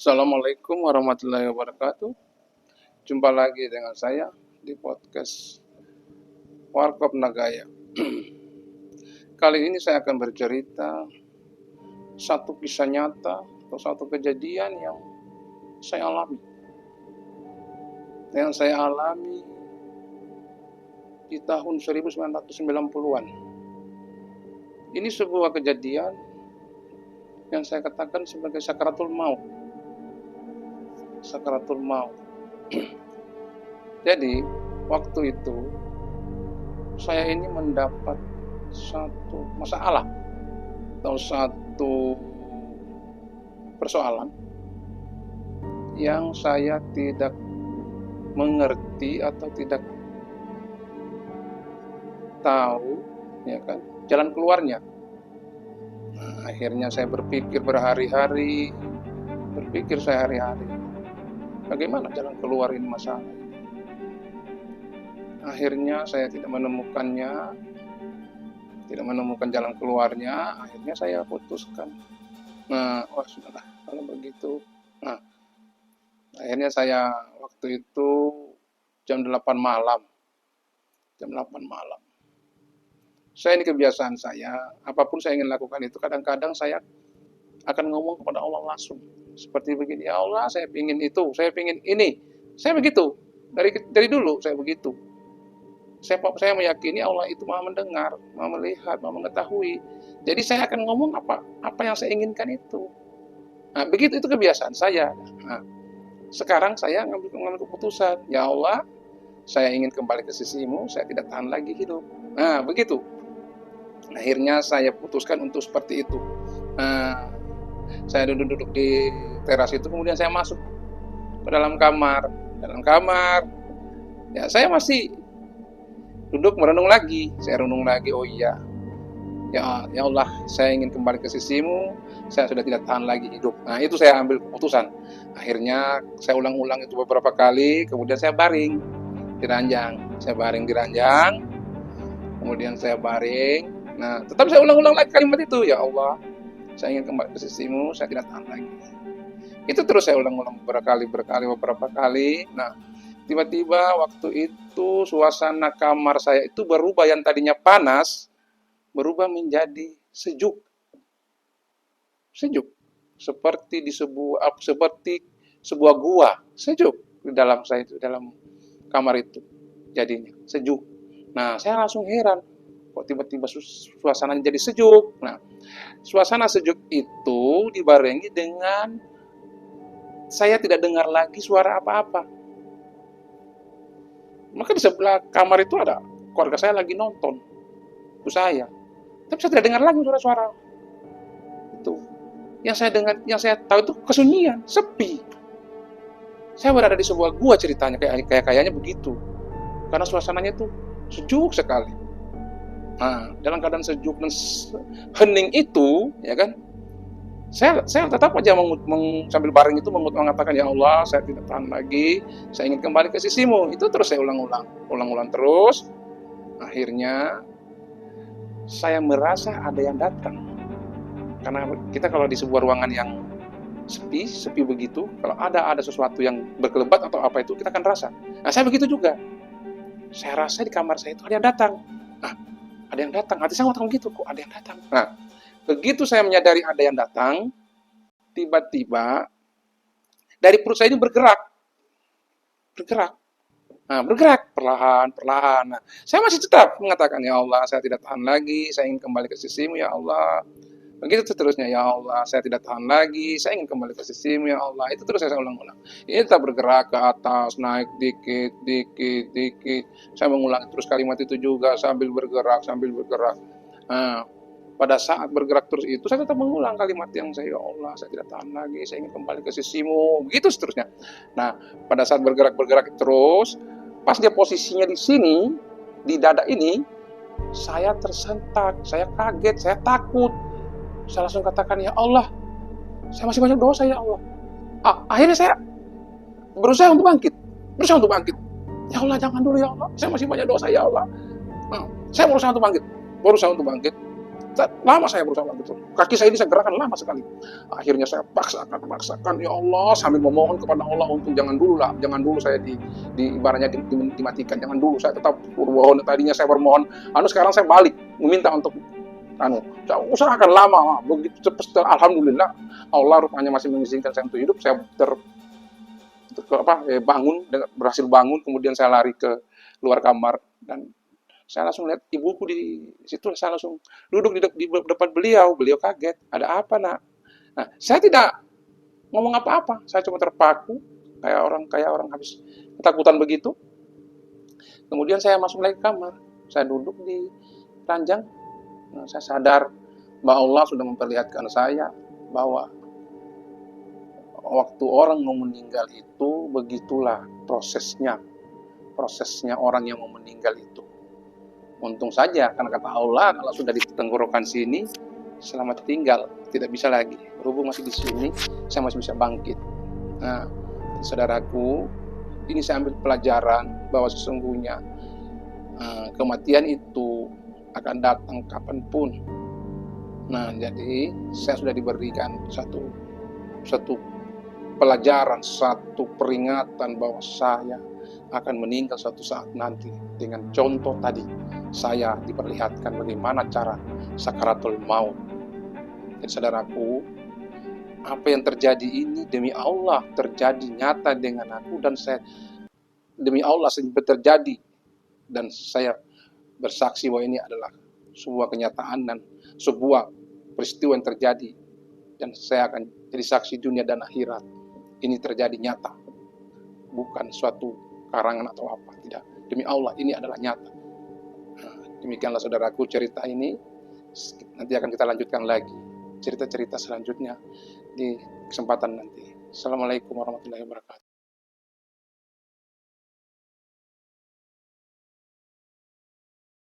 Assalamualaikum warahmatullahi wabarakatuh. Jumpa lagi dengan saya di podcast Warkop Nagaya. Kali ini saya akan bercerita satu kisah nyata atau satu kejadian yang saya alami. Yang saya alami di tahun 1990-an. Ini sebuah kejadian yang saya katakan sebagai sakaratul maut. Sakaratul maut. Jadi, waktu itu saya ini mendapat satu masalah atau satu persoalan yang saya tidak mengerti atau tidak tahu, ya kan, jalan keluarnya. Nah, akhirnya saya berpikir berhari-hari, bagaimana jalan keluar ini masalah. Akhirnya saya tidak menemukan jalan keluarnya. Akhirnya saya putuskan, sudahlah kalau begitu. Nah, akhirnya saya waktu itu jam 8 malam. Saya ini kebiasaan saya, apapun saya ingin lakukan itu, kadang-kadang saya akan ngomong kepada Allah langsung. Seperti begini, ya Allah, saya ingin itu, saya ingin ini. Saya begitu. Dari dulu saya begitu. Saya meyakini Allah itu Maha mendengar, Maha melihat, Maha mengetahui. Jadi saya akan ngomong apa yang saya inginkan itu. Nah, begitu, itu kebiasaan saya. Nah, sekarang saya ngambil keputusan, ya Allah, saya ingin kembali ke sisimu, saya tidak tahan lagi hidup. Nah, begitu. Akhirnya saya putuskan untuk seperti itu. Nah, saya duduk di teras itu, kemudian saya masuk ke dalam kamar. Ya, saya masih duduk merenung lagi. Saya renung lagi, oh iya, ya Allah, saya ingin kembali ke sisimu, saya sudah tidak tahan lagi hidup. Nah, itu saya ambil keputusan. Akhirnya saya ulang-ulang itu beberapa kali, kemudian saya baring di ranjang. Kemudian saya baring. Nah, tetap saya ulang-ulang lagi kalimat itu, ya Allah, saya ingin kembali ke sisimu, saya tidak tahan lagi. Itu terus saya ulang-ulang beberapa kali. Nah, tiba-tiba waktu itu suasana kamar saya itu berubah, yang tadinya panas berubah menjadi sejuk. Seperti sebuah gua, sejuk di dalam kamar itu. Jadinya sejuk. Nah, saya langsung heran, kok tiba-tiba suasananya jadi sejuk. Nah, suasana sejuk itu dibarengi dengan saya tidak dengar lagi suara apa-apa. Maka di sebelah kamar itu ada keluarga saya lagi nonton, itu saya. Tapi saya tidak dengar lagi suara-suara itu. Yang saya tahu itu kesunyian, sepi. Saya berada di sebuah gua ceritanya, kayaknya begitu. Karena suasananya itu sejuk sekali. Nah, dalam keadaan sejuk dan hening itu, ya kan, saya tetap aja sambil baring itu mengatakan, ya Allah, saya tidak tahan lagi, saya ingin kembali ke sisimu. Itu terus saya ulang-ulang terus. Akhirnya saya merasa ada yang datang. Karena kita kalau di sebuah ruangan yang sepi begitu, kalau ada sesuatu yang berkelebat atau apa itu, kita akan rasa. Nah, saya begitu juga. Saya rasa di kamar saya itu ada yang datang. Nah, ada yang datang. Hati saya ngomong gitu, kok ada yang datang. Nah, begitu saya menyadari ada yang datang, tiba-tiba dari perut saya ini bergerak. Nah, bergerak perlahan. Nah, saya masih tetap mengatakan, ya Allah, saya tidak tahan lagi, saya ingin kembali ke sisimu, ya Allah. Begitu seterusnya, ya Allah, saya tidak tahan lagi, saya ingin kembali ke sisimu, ya Allah. Itu terus saya ulang-ulang. Ini tetap bergerak ke atas, naik dikit. Saya mengulang terus kalimat itu juga sambil bergerak. Nah, pada saat bergerak terus itu, saya tetap mengulang kalimat yang saya, ya Allah, saya tidak tahan lagi, saya ingin kembali ke sisimu. Begitu seterusnya. Nah, pada saat bergerak terus, pas dia posisinya di sini, di dada ini, saya tersentak, saya kaget, saya takut. Saya langsung katakan, ya Allah, saya masih banyak dosa, ya Allah. Akhirnya saya berusaha untuk bangkit. Ya Allah, jangan dulu, ya Allah, saya masih banyak dosa, ya Allah. Saya berusaha untuk bangkit. Lama saya berusaha begitu. Kaki saya ini saya gerakan lama sekali. Akhirnya saya paksakan, ya Allah, sambil memohon kepada Allah untuk jangan dulu lah, jangan dulu saya ibaratnya dimatikan, jangan dulu. Saya tetap bermohon. Tadinya saya bermohon, sekarang saya balik meminta untuk saya usahakan lama, begitu cepat. Alhamdulillah, Allah rupanya masih mengizinkan saya untuk hidup. Saya bangun, berhasil bangun, kemudian saya lari ke luar kamar dan saya langsung lihat ibuku di situ. Saya langsung duduk di depan beliau. Beliau kaget, ada apa nak? Nah, saya tidak ngomong apa-apa. Saya cuma terpaku kayak orang habis ketakutan begitu. Kemudian saya masuk lagi ke kamar. Saya duduk di ranjang. Nah, saya sadar bahwa Allah sudah memperlihatkan saya bahwa waktu orang mau meninggal itu begitulah prosesnya orang yang mau meninggal itu. Untung saja, karena kata Allah, kalau sudah di tenggorokan sini, selamat tinggal, tidak bisa lagi. Berhubung masih di sini, saya masih bisa bangkit. Nah, saudaraku, ini saya ambil pelajaran bahwa sesungguhnya kematian itu akan datang kapanpun. Nah, jadi saya sudah diberikan satu pelajaran, satu peringatan bahwa saya akan meninggal suatu saat nanti. Dengan contoh tadi, saya diperlihatkan bagaimana cara sakaratul maut. Jadi saudaraku, apa yang terjadi ini demi Allah terjadi nyata dengan aku, dan saya demi Allah terjadi, dan saya bersaksi bahwa ini adalah sebuah kenyataan dan sebuah peristiwa yang terjadi, dan saya akan jadi saksi dunia dan akhirat. Ini terjadi nyata, bukan suatu karangan atau apa, tidak. Demi Allah, ini adalah nyata. Demikianlah saudaraku cerita ini. Nanti akan kita lanjutkan lagi cerita-cerita selanjutnya di kesempatan nanti. Assalamualaikum warahmatullahi wabarakatuh.